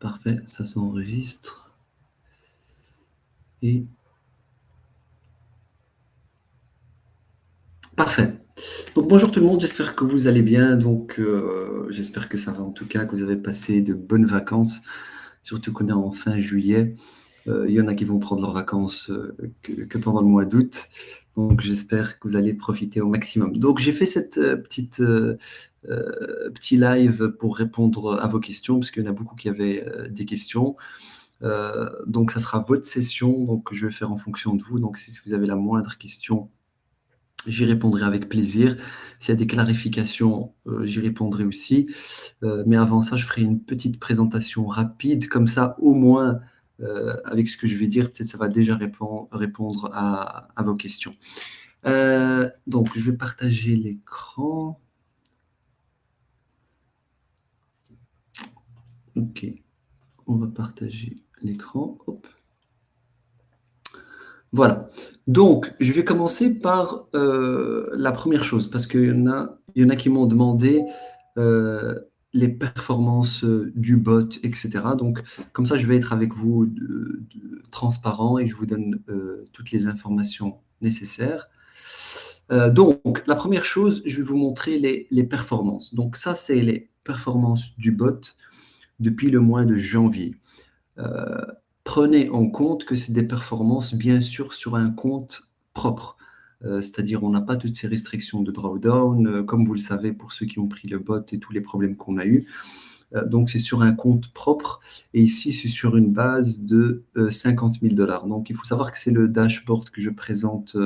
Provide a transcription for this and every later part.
Parfait, ça s'enregistre. Et parfait. Donc bonjour tout le monde, j'espère que vous allez bien. Donc j'espère que ça va en tout cas, que vous avez passé de bonnes vacances, surtout qu'on est en fin juillet. Il y en a qui vont prendre leurs vacances que pendant le mois d'août. Donc j'espère que vous allez profiter au maximum. Donc j'ai fait cette petit live pour répondre à vos questions, parce qu'il y en a beaucoup qui avaient des questions. Donc ça sera votre session, donc je vais faire en fonction de vous. Donc si vous avez la moindre question, j'y répondrai avec plaisir. S'il y a des clarifications, j'y répondrai aussi. Mais avant ça, je ferai une petite présentation rapide. Comme ça, au moins, avec ce que je vais dire, peut-être ça va déjà répondre à vos questions. Donc, je vais partager l'écran. OK. On va partager l'écran. Hop. Voilà. Donc, je vais commencer par la première chose, parce qu'il y en a qui m'ont demandé les performances du bot, etc. Donc, comme ça, je vais être avec vous transparent et je vous donne toutes les informations nécessaires. Donc, la première chose, je vais vous montrer les performances. Donc, ça, c'est les performances du bot depuis le mois de janvier. Prenez en compte que c'est des performances, bien sûr, sur un compte propre. C'est-à-dire, on n'a pas toutes ces restrictions de drawdown, comme vous le savez, pour ceux qui ont pris le bot et tous les problèmes qu'on a eus. Donc, c'est sur un compte propre. Et ici, c'est sur une base de 50 000 $. Donc, il faut savoir que c'est le dashboard que je présente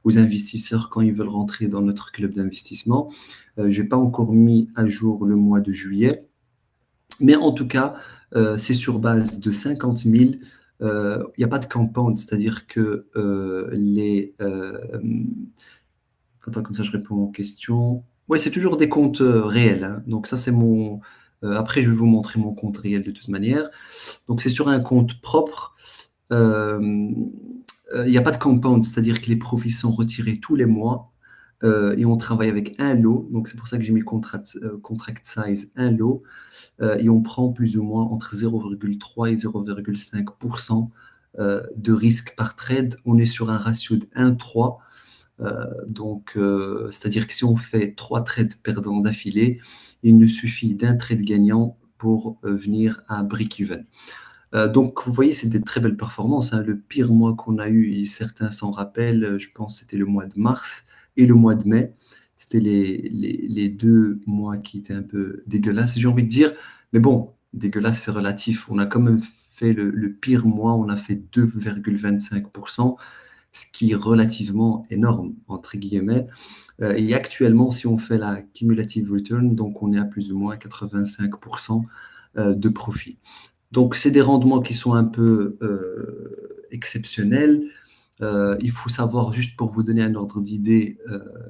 aux investisseurs quand ils veulent rentrer dans notre club d'investissement. Je n'ai pas encore mis à jour le mois de juillet. Mais en tout cas, c'est sur base de 50 000. Il n'y a pas de compound, c'est-à-dire que Attends, comme ça, je réponds aux questions. Oui, c'est toujours des comptes réels, hein. Donc ça, c'est mon... Après, je vais vous montrer mon compte réel de toute manière. Donc c'est sur un compte propre. Il n'y a pas de compound, c'est-à-dire que les profits sont retirés tous les mois. Et on travaille avec un lot. Donc c'est pour ça que j'ai mis contract size un lot. Et on prend plus ou moins entre 0,3 et 0,5% de risque par trade. On est sur un ratio de 1,3. Donc, c'est-à-dire que si on fait 3 trades perdants d'affilée, il nous suffit d'un trade gagnant pour venir à break-even. Donc, vous voyez, c'est des très belles performances, hein. Le pire mois qu'on a eu, et certains s'en rappellent, je pense que c'était le mois de mars et le mois de mai. C'était les 2 mois qui étaient un peu dégueulasses, j'ai envie de dire. Mais bon, dégueulasse, c'est relatif. On a quand même fait le pire mois, on a fait 2,25%, ce qui est relativement énorme, entre guillemets. Et actuellement, si on fait la cumulative return, donc on est à plus ou moins 85% de profit. Donc, c'est des rendements qui sont un peu exceptionnels. Il faut savoir, juste pour vous donner un ordre d'idée,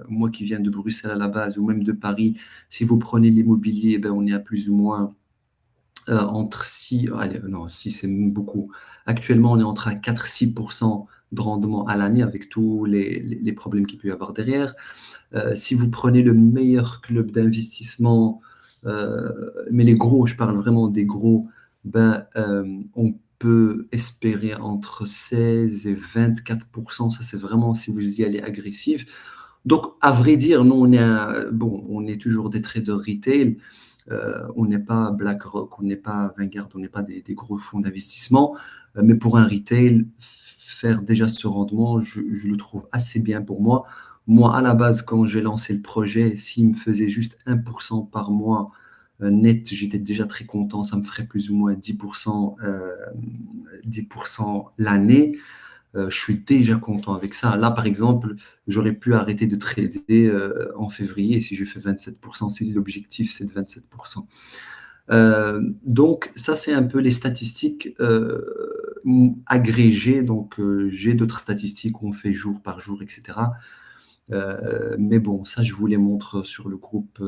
moi qui viens de Bruxelles à la base, ou même de Paris, si vous prenez l'immobilier, ben, on est à plus ou moins entre 6, allez, non, 6 c'est beaucoup. Actuellement, on est entre 4-6% de rendement à l'année avec tous les problèmes qu'il peut y avoir derrière. Si vous prenez le meilleur club d'investissement, mais les gros, je parle vraiment des gros, ben, on peut espérer entre 16 et 24%. Ça, c'est vraiment si vous y allez agressif. Donc, à vrai dire, nous, bon, on est toujours des traders retail. On n'est pas BlackRock, on n'est pas Vanguard, on n'est pas des gros fonds d'investissement. Mais pour un retail, faire déjà ce rendement, je le trouve assez bien pour moi. Moi, à la base, quand j'ai lancé le projet, s'il me faisait juste 1% par mois net, j'étais déjà très content. Ça me ferait plus ou moins 10%, 10% l'année. Je suis déjà content avec ça. Là, par exemple, j'aurais pu arrêter de trader en février si je fais 27%, si l'objectif c'est de 27%. Donc, ça, c'est un peu les statistiques agrégées. Donc, j'ai d'autres statistiques où on fait jour par jour, etc. Mais bon, ça, je vous les montre sur le groupe,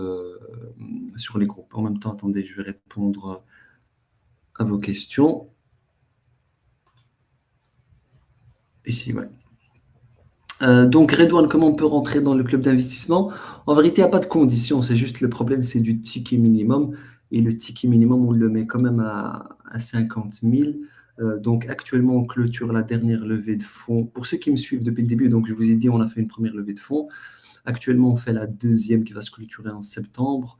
sur les groupes. En même temps, attendez, je vais répondre à vos questions. Ici, ouais. Donc, Redouane, comment on peut rentrer dans le club d'investissement? En vérité, il n'y a pas de condition. C'est juste le problème, c'est du ticket minimum. et le ticket minimum, on le met quand même à 50 000. Donc actuellement, on clôture la dernière levée de fonds. Pour ceux qui me suivent depuis le début, donc je vous ai dit, on a fait une première levée de fonds. Actuellement, on fait la deuxième qui va se clôturer en septembre.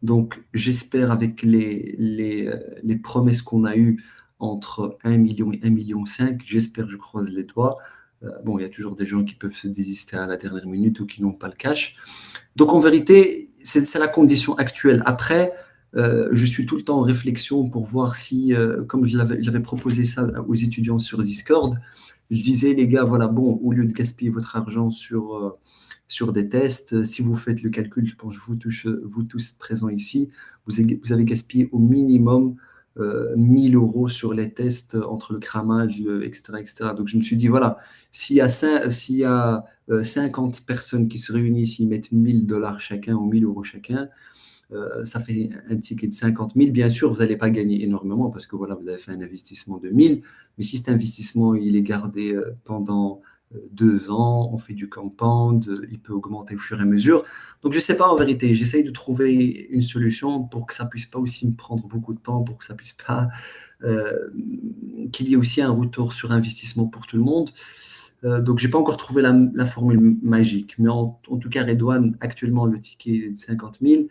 Donc, j'espère avec les promesses qu'on a eues entre 1 million et 1,5 million, j'espère, je croise les doigts. Bon, il y a toujours des gens qui peuvent se désister à la dernière minute ou qui n'ont pas le cash. Donc, en vérité, c'est la condition actuelle. Après, je suis tout le temps en réflexion pour voir si, comme j'avais proposé ça aux étudiants sur Discord, je disais, les gars, voilà, bon, au lieu de gaspiller votre argent sur des tests, si vous faites le calcul, je pense que vous tous présents ici, vous avez gaspillé au minimum 1000 euros sur les tests entre le cramage, etc., etc. Donc, je me suis dit, voilà, s'il y a 50 personnes qui se réunissent, ils mettent 1000 $ chacun ou 1000 euros chacun, ça fait un ticket de 50 000. Bien sûr, vous n'allez pas gagner énormément parce que voilà, vous avez fait un investissement de 1000. Mais si cet investissement il est gardé pendant 2 ans, on fait du compound, il peut augmenter au fur et à mesure. Donc, je ne sais pas en vérité. J'essaye de trouver une solution pour que ça ne puisse pas aussi me prendre beaucoup de temps, pour que ça puisse pas euh, qu'il y ait aussi un retour sur investissement pour tout le monde. Donc, j'ai pas encore trouvé la formule magique. Mais en tout cas, Redouane, actuellement, le ticket est de 50 000.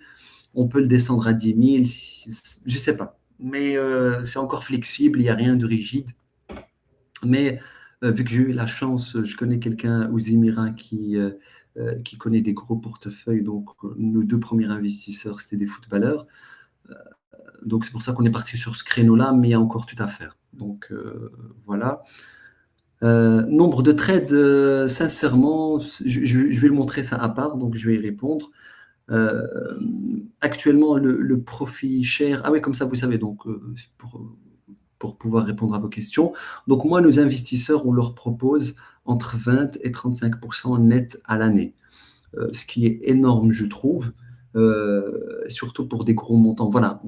On peut le descendre à 10 000, je ne sais pas. Mais c'est encore flexible, il n'y a rien de rigide. Mais vu que j'ai eu la chance, je connais quelqu'un aux Émirats qui connaît des gros portefeuilles. Donc, nos 2 premiers investisseurs, c'était des footballeurs. Donc, c'est pour ça qu'on est parti sur ce créneau-là, mais il y a encore tout à faire. Donc, voilà. Nombre de trades, sincèrement, je vais le montrer ça à part, donc je vais y répondre. Euh, Actuellement, le profit share, ah oui, comme ça, vous savez, donc, pour pouvoir répondre à vos questions. Donc, moi, nos investisseurs, on leur propose entre 20 et 35% net à l'année, ce qui est énorme, je trouve, surtout pour des gros montants. Voilà,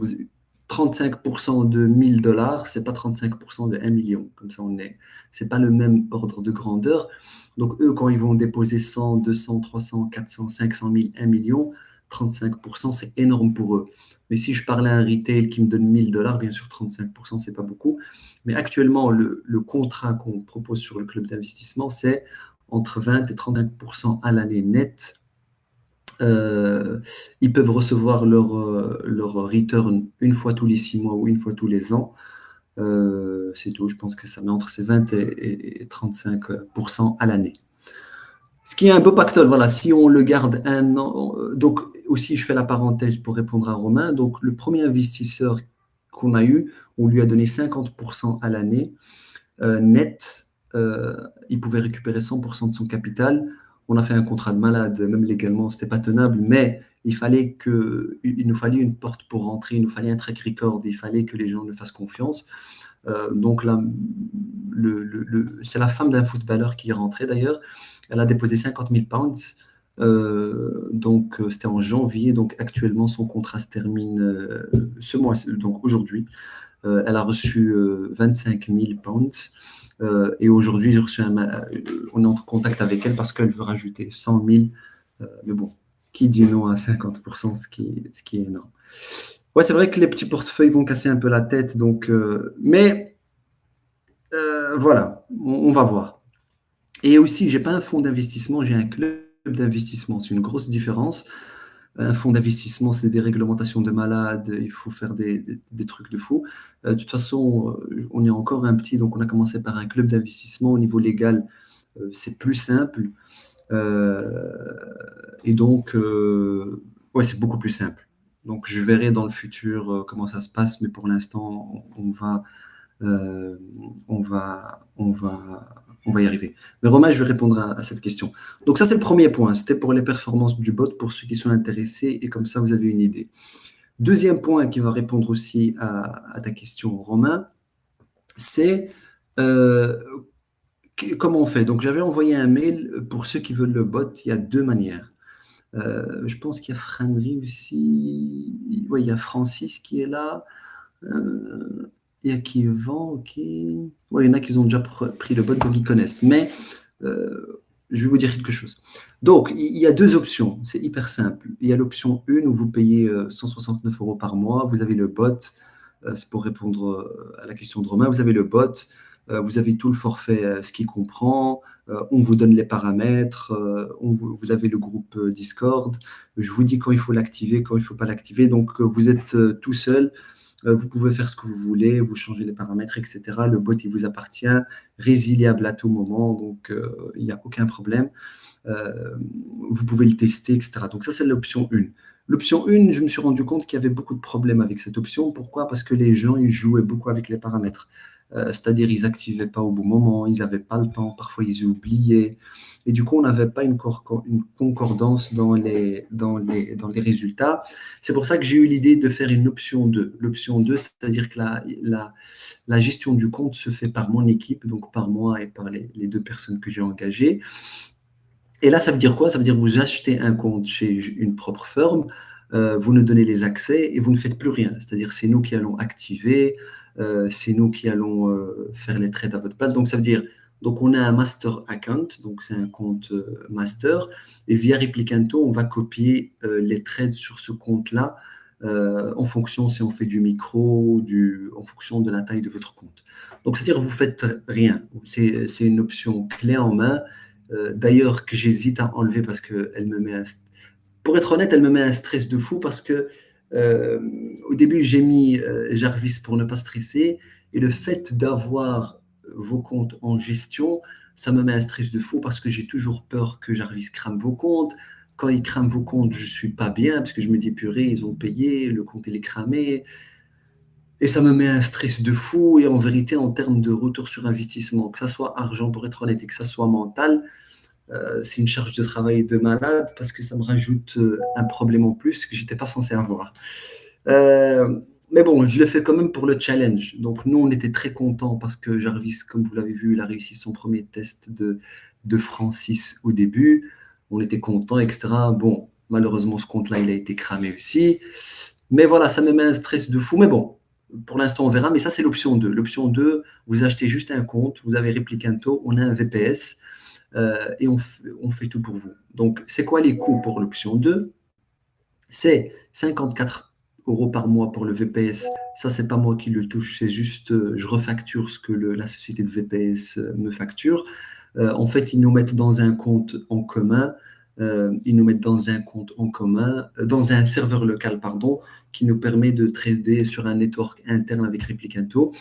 35% de 1000 $, c'est pas 35% de 1 million. Comme ça, c'est pas le même ordre de grandeur. Donc, eux, quand ils vont déposer 100, 200, 300, 400, 500 000, 1 million, 35%, c'est énorme pour eux. Mais si je parlais à un retail qui me donne 1000 $, bien sûr, 35%, c'est pas beaucoup. Mais actuellement, le contrat qu'on propose sur le club d'investissement, c'est entre 20 et 35% à l'année nette. euh, Ils peuvent recevoir leur return une fois tous les 6 mois ou une fois tous les ans. C'est tout. Je pense que ça met entre ces 20 et 35% à l'année. Ce qui est un beau pactole, voilà, si on le garde un an. Donc, aussi, je fais la parenthèse pour répondre à Romain. Donc, le premier investisseur qu'on a eu, on lui a donné 50% à l'année net. Il pouvait récupérer 100% de son capital. On a fait un contrat de malade, même légalement, c'était pas tenable, mais il nous fallait une porte pour rentrer, il nous fallait un track record, il fallait que les gens nous fassent confiance. Donc là, c'est la femme d'un footballeur qui est rentrée d'ailleurs. Elle a déposé 50 000 pounds. Donc c'était en janvier. Donc actuellement, son contrat se termine ce mois, donc aujourd'hui. Elle a reçu 25 000 pounds. Et aujourd'hui, on est en contact avec elle parce qu'elle veut rajouter 100 000. Mais bon, qui dit non à 50%, ce qui est énorme. Ouais, c'est vrai que les petits portefeuilles vont casser un peu la tête. Donc, mais voilà, on va voir. Et aussi, j'ai pas un fonds d'investissement, j'ai un club d'investissement. C'est une grosse différence. Un fonds d'investissement, c'est des réglementations de malades, il faut faire des trucs de fou. De toute façon, on est encore un petit, donc on a commencé par un club d'investissement. Au niveau légal, c'est plus simple. Euh, et donc, ouais, c'est beaucoup plus simple. Donc, je verrai dans le futur comment ça se passe, mais pour l'instant, euh, on va y arriver. Mais Romain, je vais répondre à cette question. Donc ça, c'est le premier point. C'était pour les performances du bot, pour ceux qui sont intéressés, et comme ça, vous avez une idée. Deuxième point qui va répondre aussi à ta question, Romain, c'est euh, comment on fait. Donc j'avais envoyé un mail pour ceux qui veulent le bot. Il y a 2 manières. Je pense qu'il y a Franry aussi. Oui, il y a Francis qui est là. Il y a qui vend, ok. Ouais, il y en a qui ont déjà pris le bot, donc ils connaissent. Mais je vais vous dire quelque chose. Donc, il y a deux options. C'est hyper simple. Il y a l'option 1 où vous payez 169 € par mois. Vous avez le bot. C'est pour répondre à la question de Romain. Vous avez le bot. Vous avez tout le forfait, ce qui comprend. On vous donne les paramètres. Vous avez le groupe Discord. Je vous dis quand il faut l'activer, quand il ne faut pas l'activer. Donc, vous êtes tout seul. Vous pouvez faire ce que vous voulez, vous changez les paramètres, etc. Le bot, il vous appartient, résiliable à tout moment, donc il n'y a aucun problème. Euh, Vous pouvez le tester, etc. Donc ça, c'est l'option 1. L'option 1, je me suis rendu compte qu'il y avait beaucoup de problèmes avec cette option. Pourquoi? Parce que les gens, ils jouaient beaucoup avec les paramètres. C'est-à-dire, ils n'activaient pas au bon moment, ils n'avaient pas le temps, parfois ils oubliaient. Et du coup, on n'avait pas une concordance dans les résultats. C'est pour ça que j'ai eu l'idée de faire une option 2. L'option 2, c'est-à-dire que la gestion du compte se fait par mon équipe, donc par moi et par les deux personnes que j'ai engagées. Et là, ça veut dire quoi? Ça veut dire que vous achetez un compte chez une propre firme, vous nous donnez les accès et vous ne faites plus rien. C'est-à-dire c'est nous qui allons activer, c'est nous qui allons faire les trades à votre place. Donc ça veut dire, donc on a un master account, donc c'est un compte master, et via Replicanto, on va copier les trades sur ce compte-là en fonction si on fait du micro, en fonction de la taille de votre compte. Donc c'est-à-dire vous faites rien. C'est une option clé en main. D'ailleurs, que j'hésite à enlever parce qu'elle me met pour être honnête, elle me met un stress de fou parce que euh, au début, j'ai mis Jarvis pour ne pas stresser et le fait d'avoir vos comptes en gestion, ça me met un stress de fou parce que j'ai toujours peur que Jarvis crame vos comptes. Quand il crame vos comptes, je suis pas bien parce que je me dis purée, ils ont payé, le compte il est cramé. Et ça me met un stress de fou. Et en vérité, en termes de retour sur investissement, que ça soit argent pour être honnête et que ça soit mental, c'est une charge de travail de malade parce que ça me rajoute un problème en plus que j'étais pas censé avoir. Mais bon, je le fais quand même pour le challenge. Donc nous, on était très contents parce que Jarvis, comme vous l'avez vu, il a réussi son premier test de Francis au début. On était contents, etc. Bon, malheureusement, ce compte-là, il a été cramé aussi. Mais voilà, ça me met un stress de fou. Mais bon, pour l'instant, on verra. Mais ça, c'est l'option 2. L'option 2, vous achetez juste un compte, vous avez Replicanto, on a un VPS et on fait tout pour vous. Donc, c'est quoi les coûts pour l'option 2? C'est 54 € par mois pour le VPS. Ça, c'est pas moi qui le touche, c'est juste je refacture ce que la société de VPS me facture. En fait, ils nous mettent dans un compte en commun. Ils nous mettent dans un compte en commun, dans un serveur local, pardon, qui nous permet de trader sur un network interne avec Replicanto.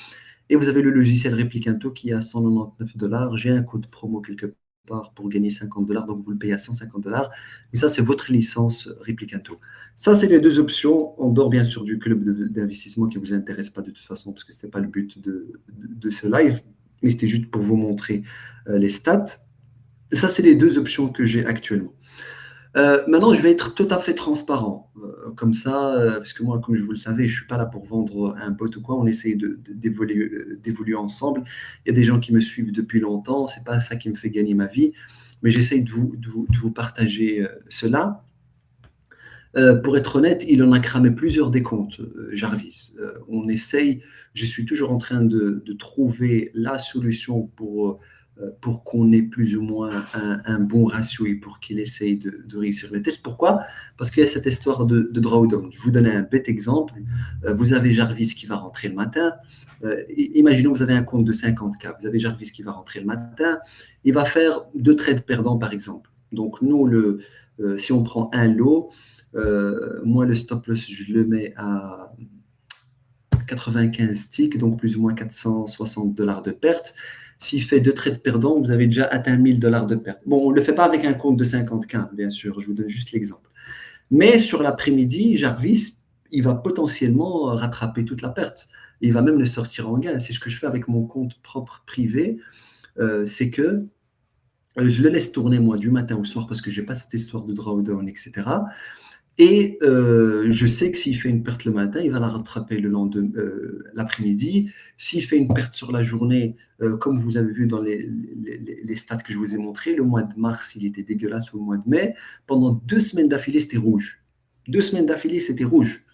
Et vous avez le logiciel Replicanto qui est à 199 $. J'ai un code promo quelque part pour gagner 50 $, donc vous le payez à 150 $. Mais ça, c'est votre licence Replicanto. Ça, c'est les deux options. En dehors, bien sûr, du club d'investissement qui ne vous intéresse pas de toute façon, parce que ce n'était pas le but de ce live, mais c'était juste pour vous montrer les stats. Ça, c'est les deux options que j'ai actuellement. Maintenant, je vais être tout à fait transparent. Comme ça, parce que moi, comme je vous le savez, je ne suis pas là pour vendre un bot ou quoi. On essaye d'évoluer ensemble. Il y a des gens qui me suivent depuis longtemps. Ce n'est pas ça qui me fait gagner ma vie. Mais j'essaye de vous partager cela. Pour être honnête, il en a cramé plusieurs des comptes, Jarvis. On essaye, je suis toujours en train de trouver la solution pour qu'on ait plus ou moins un bon ratio et pour qu'il essaye de réussir les tests. Pourquoi? Parce qu'il y a cette histoire de drawdown. Je vous donne un bête exemple. Vous avez Jarvis qui va rentrer le matin. Imaginons que vous avez un compte de 50K. Vous avez Jarvis qui va rentrer le matin. Il va faire 2 trades perdants, par exemple. Donc, nous, si on prend un lot, moi, le stop loss, je le mets à 95 ticks, donc plus ou moins 460 $ de perte. S'il fait 2 trades perdants, vous avez déjà atteint 1000 $ de perte. Bon, on ne le fait pas avec un compte de 50K, bien sûr, je vous donne juste l'exemple. Mais sur l'après-midi, Jarvis, il va potentiellement rattraper toute la perte. Il va même le sortir en gain. C'est ce que je fais avec mon compte propre privé. C'est que je le laisse tourner, moi, du matin au soir parce que je n'ai pas cette histoire de drawdown, etc. Et je sais que s'il fait une perte le matin, il va la rattraper le lendemain, l'après-midi. S'il fait une perte sur la journée, comme vous avez vu dans les stats que je vous ai montrés, le mois de mars, il était dégueulasse, ou le mois de mai. Pendant 2 semaines d'affilée, c'était rouge. 2 semaines d'affilée, c'était rouge.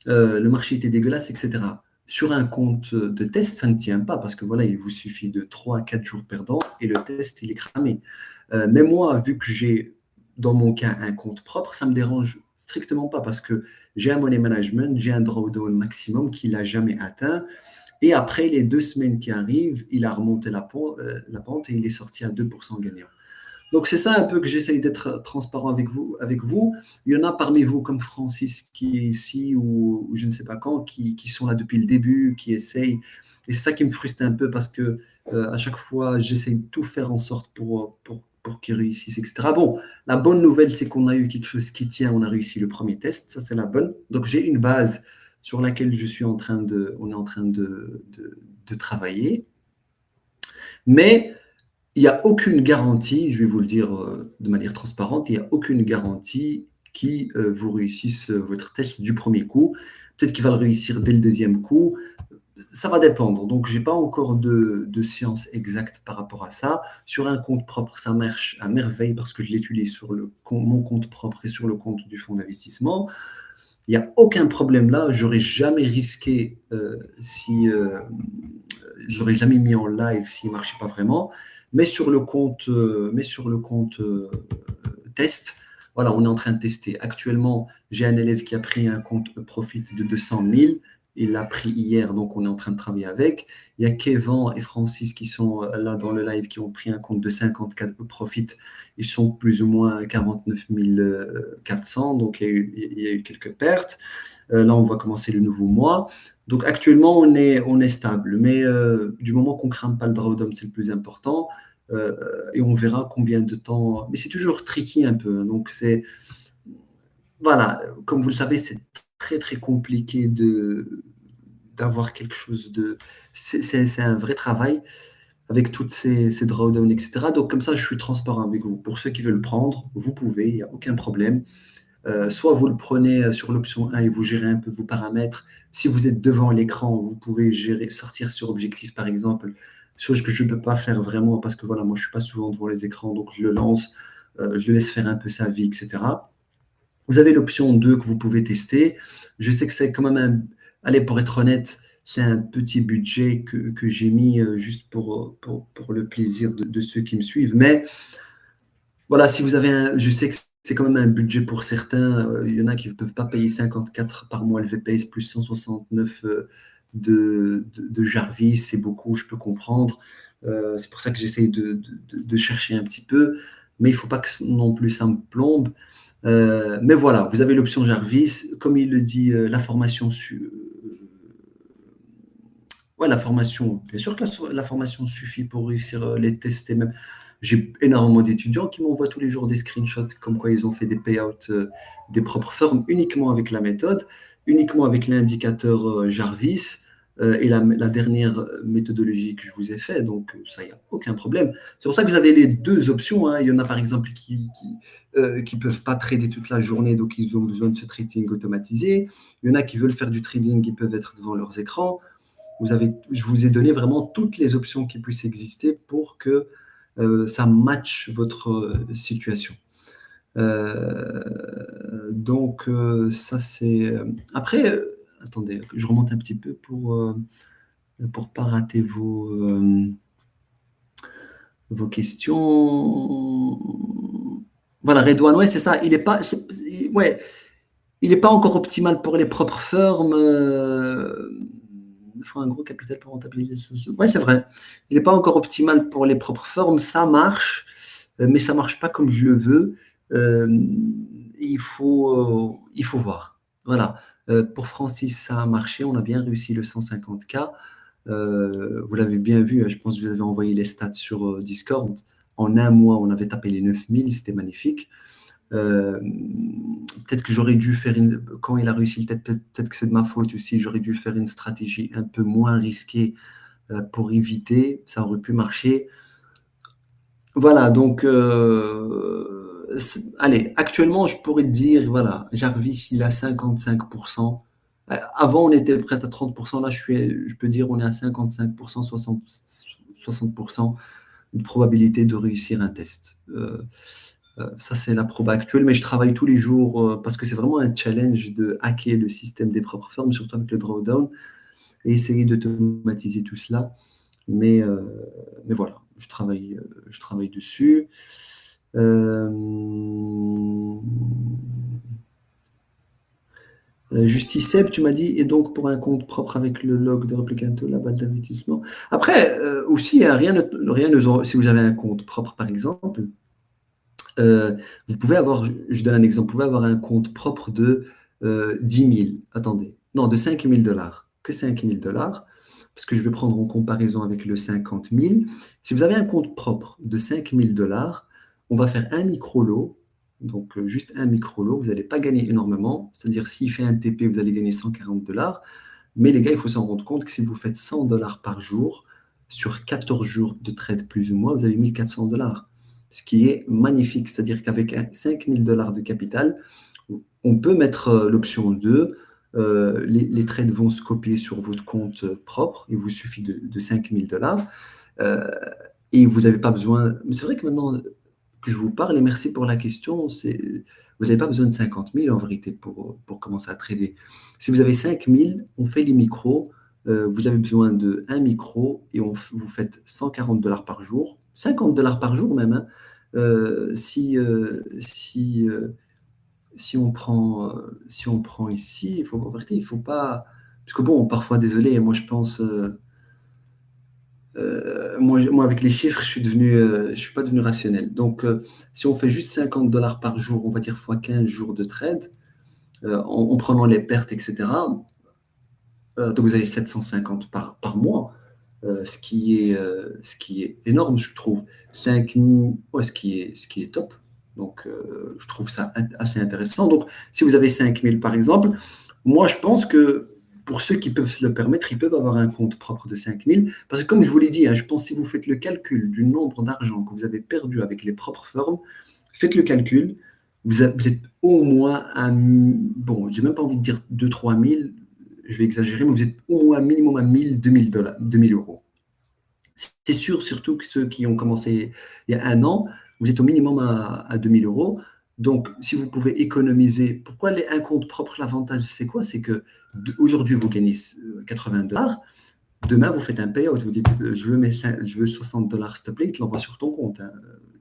Le marché était dégueulasse, etc. Sur un compte de test, ça ne tient pas parce que voilà, il vous suffit de 3 à 4 jours perdants et le test, il est cramé. Mais moi, vu que j'ai, dans mon cas, un compte propre, ça me dérange strictement pas parce que j'ai un money management, j'ai un drawdown maximum qu'il n'a jamais atteint. Et après les 2 semaines qui arrivent, il a remonté la pente et il est sorti à 2% gagnant. Donc c'est ça un peu que j'essaye d'être transparent avec vous. Il y en a parmi vous comme Francis qui est ici ou je ne sais pas quand, qui sont là depuis le début, qui essayent. Et c'est ça qui me frustre un peu parce que à chaque fois, j'essaye de tout faire en sorte pour qu'ils réussissent, etc. Bon, la bonne nouvelle, c'est qu'on a eu quelque chose qui tient, on a réussi le premier test, ça c'est la bonne. Donc j'ai une base sur laquelle on est en train de travailler. Mais il n'y a aucune garantie, je vais vous le dire de manière transparente, il n'y a aucune garantie qui vous réussisse votre test du premier coup. Peut-être qu'il va le réussir dès le deuxième coup. Ça va dépendre. Donc, je n'ai pas encore de science exacte par rapport à ça. Sur un compte propre, ça marche à merveille parce que je l'utilise sur mon compte propre et sur le compte du fonds d'investissement. Il n'y a aucun problème là. J'aurais jamais risqué si je l'aurais jamais mis en live s'il ne marchait pas vraiment. Mais sur le compte test, voilà, on est en train de tester. Actuellement, j'ai un élève qui a pris un compte Profit de 200 000. Il l'a pris hier, donc on est en train de travailler avec. Il y a Kevin et Francis qui sont là dans le live qui ont pris un compte de 54 Profit. Ils sont plus ou moins à 49 400, donc il y a eu quelques pertes. Là, on va commencer le nouveau mois. Donc actuellement, on est stable. Mais du moment qu'on ne crame pas le drawdown, c'est le plus important. Et on verra combien de temps. Mais c'est toujours tricky un peu. Donc voilà, comme vous le savez, c'est très très compliqué d'avoir quelque chose de. C'est un vrai travail avec toutes ces drawdowns, etc. Donc comme ça, je suis transparent avec vous. Pour ceux qui veulent le prendre, vous pouvez, il n'y a aucun problème. Soit vous le prenez sur l'option 1 et vous gérez un peu vos paramètres. Si vous êtes devant l'écran, vous pouvez sortir sur objectif, par exemple, chose que je ne peux pas faire vraiment parce que voilà, moi, je ne suis pas souvent devant les écrans, donc je le lance, je le laisse faire un peu sa vie, etc. Vous avez l'option 2 que vous pouvez tester. Je sais que c'est quand même allez, pour être honnête, c'est un petit budget que j'ai mis juste pour le plaisir de ceux qui me suivent. Mais voilà, si vous avez je sais que c'est quand même un budget pour certains. Il y en a qui ne peuvent pas payer 54 par mois le VPS plus 169 de Jarvis, c'est beaucoup, je peux comprendre. C'est pour ça que j'essaye de chercher un petit peu, mais il ne faut pas que non plus ça me plombe. Mais voilà, vous avez l'option Jarvis. Comme il le dit, la formation, ouais, la formation, bien sûr que la formation suffit pour réussir les tests et même. J'ai énormément d'étudiants qui m'envoient tous les jours des screenshots comme quoi ils ont fait des payouts des propres firmes uniquement avec la méthode, uniquement avec l'indicateur Jarvis et la dernière méthodologie que je vous ai fait. Donc, ça, il n'y a aucun problème. C'est pour ça que vous avez les deux options, hein. Il y en a par exemple qui peuvent pas trader toute la journée, donc ils ont besoin de ce trading automatisé. Il y en a qui veulent faire du trading, ils peuvent être devant leurs écrans. Je vous ai donné vraiment toutes les options qui puissent exister pour que ça matche votre situation. Donc, ça, c'est. Après, attendez, je remonte un petit peu pour ne pas rater vos questions. Voilà, Redouane, ouais, c'est ça. Ouais, il n'est pas encore optimal pour les propres firmes. Il faut un gros capital pour rentabiliser. Oui, c'est vrai. Il n'est pas encore optimal pour les propres firmes. Ça marche, mais ça ne marche pas comme je le veux. Euh, il faut voir. Voilà. Pour Francis, ça a marché. On a bien réussi le 150K. Vous l'avez bien vu. Je pense que vous avez envoyé les stats sur Discord. En un mois, on avait tapé les 9000. C'était magnifique. Euh, Peut-être que j'aurais dû faire quand il a réussi le test, peut-être que c'est de ma faute aussi, j'aurais dû faire une stratégie un peu moins risquée pour éviter, ça aurait pu marcher. Voilà, donc, allez, actuellement, je pourrais te dire, voilà, Jarvis, il a 55%. Avant, on était prêt à 30%. Là, je peux dire, on est à 55%, 60% de probabilité de réussir un test. Ça, c'est la proba actuelle, mais je travaille tous les jours parce que c'est vraiment un challenge de hacker le système des propres formes, surtout avec le drawdown. et essayer d'automatiser tout cela. Mais, euh, mais voilà, je travaille dessus. Euh, Justice Seb, tu m'as dit, et donc pour un compte propre avec le log de Replicanto, la balle d'investissement. Après, aussi, hein, si vous avez un compte propre, par exemple, vous pouvez avoir, je donne un exemple, vous pouvez avoir un compte propre de 10 000, attendez, non, de 5 000 dollars, que 5 000 dollars, parce que je vais prendre en comparaison avec le 50 000. Si vous avez un compte propre de 5 000 dollars, on va faire un micro-lot, donc juste un micro-lot, vous n'allez pas gagner énormément, c'est-à-dire s'il fait un TP, vous allez gagner 140 dollars, mais les gars, il faut s'en rendre compte que si vous faites 100 dollars par jour, sur 14 jours de trade plus ou moins, vous avez 1 400 dollars, ce qui est magnifique. C'est-à-dire qu'avec 5 000 dollars de capital, on peut mettre l'option 2. Les trades vont se copier sur votre compte propre. Il vous suffit de 5 000 dollars. Euh, et vous n'avez pas besoin. Mais c'est vrai que maintenant que je vous parle, et merci pour la question, vous n'avez pas besoin de 50 000 en vérité pour commencer à trader. Si vous avez 5 000, on fait les micros. Vous avez besoin de un micro et vous faites 140 dollars par jour, 50 dollars par jour même, hein. Si on prend ici, en vérité, il faut pas. Parce que bon, parfois, désolé, moi je pense. Moi, avec les chiffres, je suis pas devenu rationnel. Donc, si on fait juste 50 dollars par jour, on va dire fois 15 jours de trade, en prenant les pertes, etc. Donc, vous avez 750 par mois, ce qui est énorme, je trouve. 5, ouais, ce qui est top. Donc, je trouve ça assez intéressant. Donc, si vous avez 5 000 par exemple, moi, je pense que pour ceux qui peuvent se le permettre, ils peuvent avoir un compte propre de 5 000. Parce que, comme je vous l'ai dit, hein, je pense que si vous faites le calcul du nombre d'argent que vous avez perdu avec les propres firmes, faites le calcul. Vous êtes au moins à, bon, j'ai même pas envie de dire 2 000 à 3 000, je vais exagérer, mais vous êtes au moins minimum à 1 000, 2 000 dollars, 2 000 euros. C'est sûr, surtout que ceux qui ont commencé il y a un an, vous êtes au minimum à 2 000 euros. Donc, si vous pouvez économiser, pourquoi un compte propre, l'avantage, c'est quoi? C'est que aujourd'hui, vous gagnez 80 dollars. Demain, vous faites un payout, vous dites je veux 60 dollars, s'il te plaît, il te l'envoie sur ton compte, hein,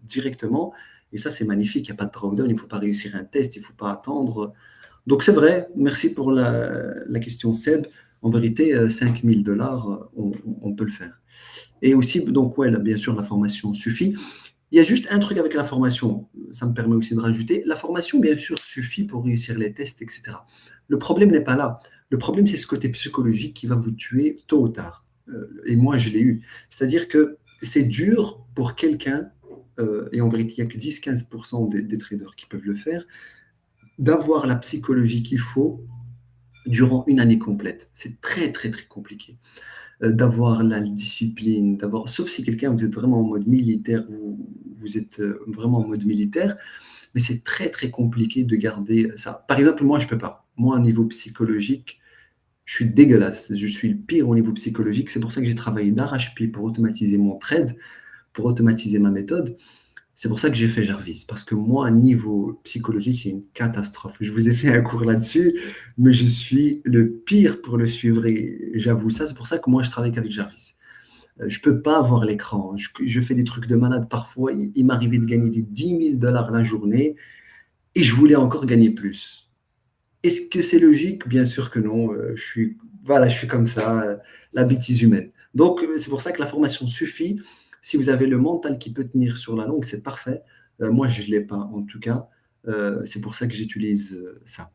directement. Et ça, c'est magnifique. Il n'y a pas de drawdown, il ne faut pas réussir un test, il ne faut pas attendre. Donc, c'est vrai. Merci pour la question, Seb. En vérité, 5 000 dollars, on peut le faire. Et aussi, donc, ouais, là, bien sûr, la formation suffit. Il y a juste un truc avec la formation, ça me permet aussi de rajouter. La formation, bien sûr, suffit pour réussir les tests, etc. Le problème n'est pas là. Le problème, c'est ce côté psychologique qui va vous tuer tôt ou tard. Et moi, je l'ai eu. C'est-à-dire que c'est dur pour quelqu'un, et en vérité, il n'y a que 10-15% des traders qui peuvent le faire, d'avoir la psychologie qu'il faut durant une année complète. C'est très, très, très compliqué. D'avoir la discipline, sauf si quelqu'un, vous êtes vraiment en mode militaire, vous êtes vraiment en mode militaire, mais c'est très, très compliqué de garder ça. Par exemple, moi, je peux pas. Moi, au niveau psychologique, je suis dégueulasse. Je suis le pire au niveau psychologique. C'est pour ça que j'ai travaillé d'arrache-pied pour automatiser mon trade, pour automatiser ma méthode. C'est pour ça que j'ai fait Jarvis, parce que moi, niveau psychologique, c'est une catastrophe. Je vous ai fait un cours là-dessus, mais je suis le pire pour le suivre et j'avoue ça. C'est pour ça que moi, je travaille qu'avec Jarvis. Je peux pas avoir l'écran. Je fais des trucs de malade parfois. Il m'arrivait de gagner des 10 000 dollars la journée et je voulais encore gagner plus. Est-ce que c'est logique? Bien sûr que non. Voilà, je suis comme ça, la bêtise humaine. Donc, c'est pour ça que la formation suffit. Si vous avez le mental qui peut tenir sur la longue, c'est parfait. Moi, je ne l'ai pas, en tout cas. C'est pour ça que j'utilise ça.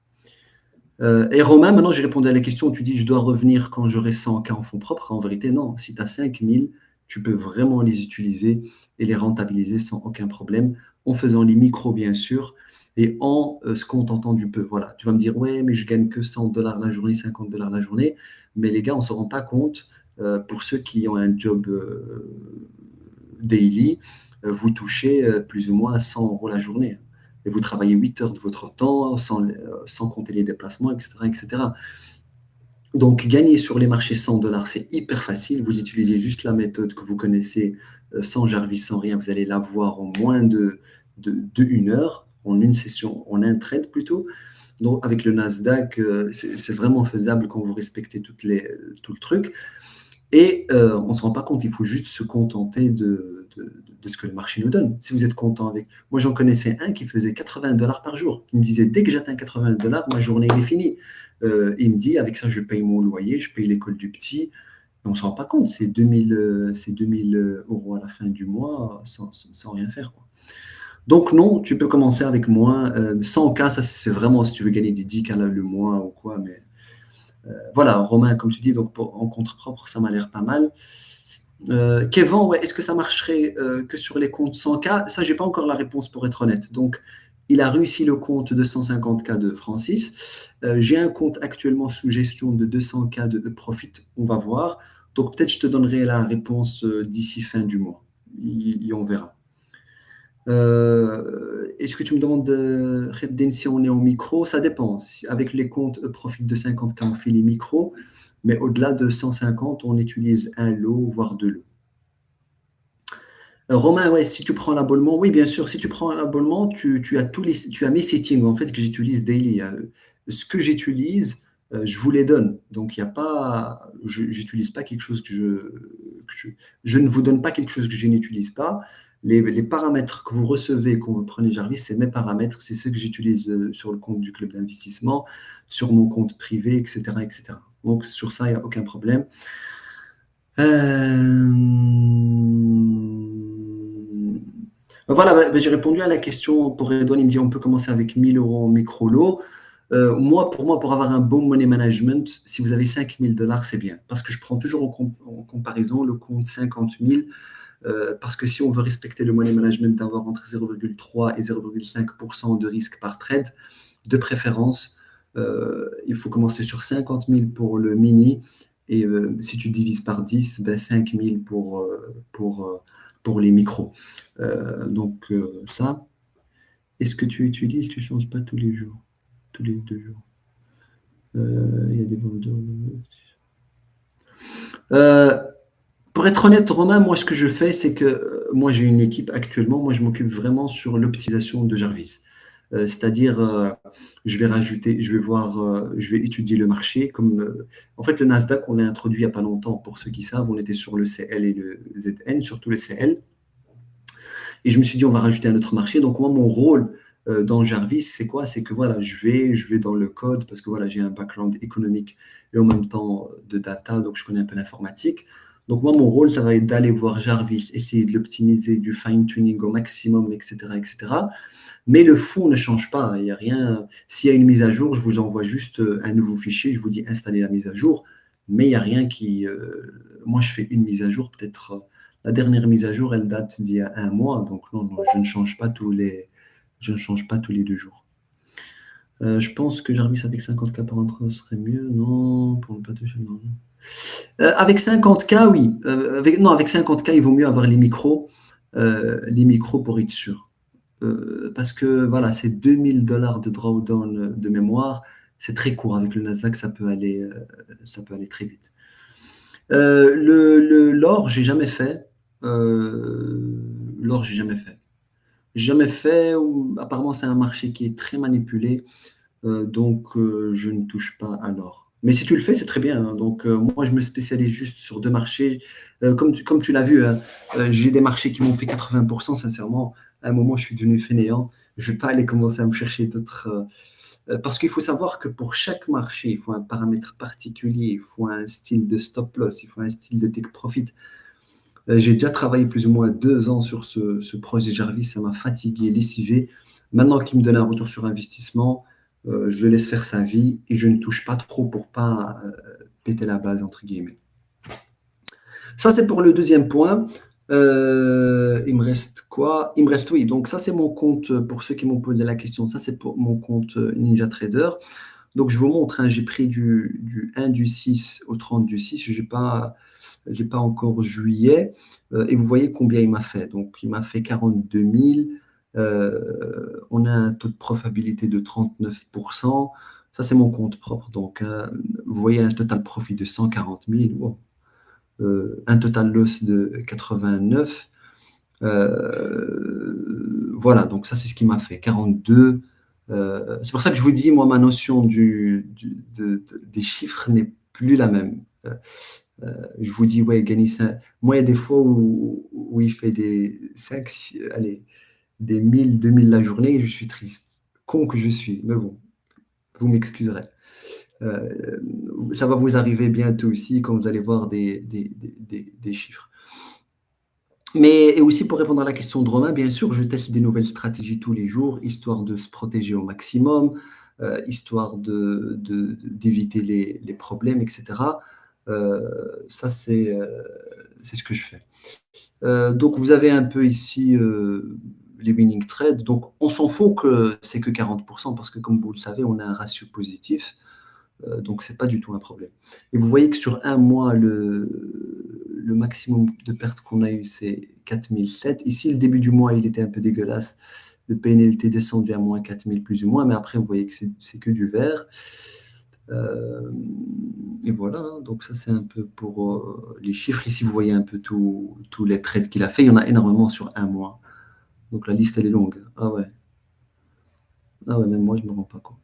Et Romain, maintenant, j'ai répondu à la question. Tu dis, je dois revenir quand j'aurai 100 K en fonds propres. En vérité, non. Si tu as 5 000, tu peux vraiment les utiliser et les rentabiliser sans aucun problème, en faisant les micros, bien sûr, et en se contentant du peu. Voilà. Tu vas me dire, ouais, mais je gagne que 100 dollars la journée, 50 dollars la journée. Mais les gars, on ne se rend pas compte. Pour ceux qui ont un job daily, vous touchez plus ou moins 100 euros la journée. Et vous travaillez 8 heures de votre temps sans compter les déplacements, etc., etc. Donc, gagner sur les marchés 100 dollars, c'est hyper facile. Vous utilisez juste la méthode que vous connaissez sans Jarvis, sans rien. Vous allez l'avoir en moins de 1 heure. en une session, en un trade plutôt. Donc, avec le Nasdaq, c'est vraiment faisable quand vous respectez tout le truc. Et on ne se rend pas compte, il faut juste se contenter de ce que le marché nous donne. Si vous êtes content avec... Moi, j'en connaissais un qui faisait 80 dollars par jour. Il me disait, dès que j'atteins 80 dollars, ma journée elle est finie. Il me dit, avec ça, je paye mon loyer, je paye l'école du petit. Et on ne se rend pas compte, c'est 2000, c'est 2000 euros à la fin du mois sans rien faire, quoi. Donc non, tu peux commencer avec moins. 100K, ça c'est vraiment si tu veux gagner des 10K le mois ou quoi. Mais voilà, Romain, comme tu dis, donc en compte propre, ça m'a l'air pas mal. Kevin, ouais, est-ce que ça marcherait que sur les comptes 100K? Ça, j'ai pas encore la réponse pour être honnête. Donc, il a réussi le compte de 150K de Francis. J'ai un compte actuellement sous gestion de 200K de Profit. On va voir. Donc, peut-être je te donnerai la réponse d'ici fin du mois. Et on verra. Est-ce que tu me demandes si on est en micro? Ça dépend. Avec les comptes Profit de 50K, on fait les micros. Mais au-delà de 150, on utilise un lot, voire deux lots. Romain, ouais, si tu prends l'abonnement, oui, bien sûr, si tu prends l'abonnement, tu as mes settings en fait que j'utilise daily. Ce que j'utilise, je vous les donne. Donc, il n'y a pas, je n'utilise pas quelque chose je ne vous donne pas quelque chose que je n'utilise pas. Les paramètres que vous recevez quand vous prenez Jarvis, c'est mes paramètres, c'est ceux que j'utilise sur le compte du club d'investissement, sur mon compte privé, etc., etc. Donc, sur ça, il n'y a aucun problème. Euh, Voilà, j'ai répondu à la question pour Redouane. Il me dit on peut commencer avec 1000 euros en micro-lot. Pour moi, pour avoir un bon money management, si vous avez 5000 dollars, c'est bien. Parce que je prends toujours en comparaison le compte 50 000. Parce que si on veut respecter le money management d'avoir entre 0,3 et 0,5% de risque par trade, de préférence, il faut commencer sur 50 000 pour le mini. Et si tu divises par 10, ben 5 000 pour les micros. Ça, est-ce que tu utilises, tu ne changes pas tous les jours, tous les 2 jours. Il y a des vendeurs. Pour être honnête, Romain, moi, ce que je fais, c'est que moi, j'ai une équipe actuellement. Moi, je m'occupe vraiment sur l'optimisation de Jarvis. C'est-à-dire, je vais rajouter, je vais voir, je vais étudier le marché. En fait, le Nasdaq, on l'a introduit il n'y a pas longtemps. Pour ceux qui savent, on était sur le CL et le ZN, surtout le CL. Et je me suis dit, on va rajouter un autre marché. Donc, moi, mon rôle dans Jarvis, c'est quoi? C'est que voilà, je vais dans le code parce que voilà, j'ai un background économique et en même temps de data, donc je connais un peu l'informatique. Donc, moi, mon rôle, ça va être d'aller voir Jarvis, essayer de l'optimiser, du fine-tuning au maximum, etc., etc. Mais le fond ne change pas. Il y a rien. S'il y a une mise à jour, je vous envoie juste un nouveau fichier, je vous dis installer la mise à jour. Mais il n'y a rien qui. Moi, je fais une mise à jour, peut-être. La dernière mise à jour, elle date d'il y a un mois, donc non, je ne change pas je ne change pas tous les 2 jours. Je pense que Jarvis avec 50K par entrée serait mieux. Non, pour ne pas toucher. Non. Avec 50K, oui. Avec 50K, il vaut mieux avoir les micros pour être sûr. Parce que voilà, c'est 2000 dollars de drawdown de mémoire. C'est très court. Avec le Nasdaq, ça peut aller très vite. L'or, j'ai jamais fait. L'or, j'ai jamais fait. Jamais fait. Apparemment, c'est un marché qui est très manipulé. Donc, je ne touche pas à l'or. Mais si tu le fais, c'est très bien, hein. Donc, moi, je me spécialise juste sur deux marchés. Comme tu l'as vu, hein, j'ai des marchés qui m'ont fait 80%. Sincèrement, à un moment, je suis devenu fainéant. Je ne vais pas aller commencer à me chercher d'autres. Parce qu'il faut savoir que pour chaque marché, il faut un paramètre particulier, il faut un style de stop loss, il faut un style de take profit. J'ai déjà travaillé plus ou moins 2 ans sur ce projet Jarvis, ça m'a fatigué, lessivé. Maintenant qu'il me donne un retour sur investissement, je le laisse faire sa vie et je ne touche pas trop pour pas péter la base, entre guillemets. Ça, c'est pour le deuxième point. Il me reste quoi? Il me reste, oui. Donc, ça, c'est mon compte, pour ceux qui m'ont posé la question, ça, c'est pour mon compte Ninja Trader. Donc, je vous montre, hein, j'ai pris du 1 du 6 au 30 du 6. Je n'ai pas encore juillet. Et vous voyez combien il m'a fait. Donc, il m'a fait 42 000. On a un taux de profitabilité de 39%. Ça, c'est mon compte propre. Donc, vous voyez un total profit de 140 000. Wow. Un total loss de 89. Voilà, donc ça, c'est ce qui m'a fait 42. C'est pour ça que je vous dis, moi, ma notion des chiffres n'est plus la même. Je vous dis, ouais, gagner ça. Moi, il y a des fois où il fait des 5, allez, des 1000, 2000 la journée et je suis triste. Con que je suis, mais bon, vous m'excuserez. Euh, Ça va vous arriver bientôt aussi quand vous allez voir des chiffres. Mais et aussi pour répondre à la question de Romain, bien sûr, je teste des nouvelles stratégies tous les jours, histoire de se protéger au maximum, histoire d'éviter les problèmes, etc. Ça, c'est ce que je fais. Donc, vous avez un peu ici les winning trades. Donc, on s'en fout que c'est que 40% parce que, comme vous le savez, on a un ratio positif. Donc, c'est pas du tout un problème. Et vous voyez que sur un mois, le maximum de pertes qu'on a eu, c'est 4007. Ici, le début du mois, il était un peu dégueulasse. Le PNL était descendu à moins 4000 plus ou moins, mais après, vous voyez que c'est que du vert. Euh, et voilà, hein. Donc ça, c'est un peu pour les chiffres. Ici, vous voyez un peu tous les trades qu'il a fait. Il y en a énormément sur un mois. Donc la liste, elle est longue. Ah ouais, même moi, je ne me rends pas compte.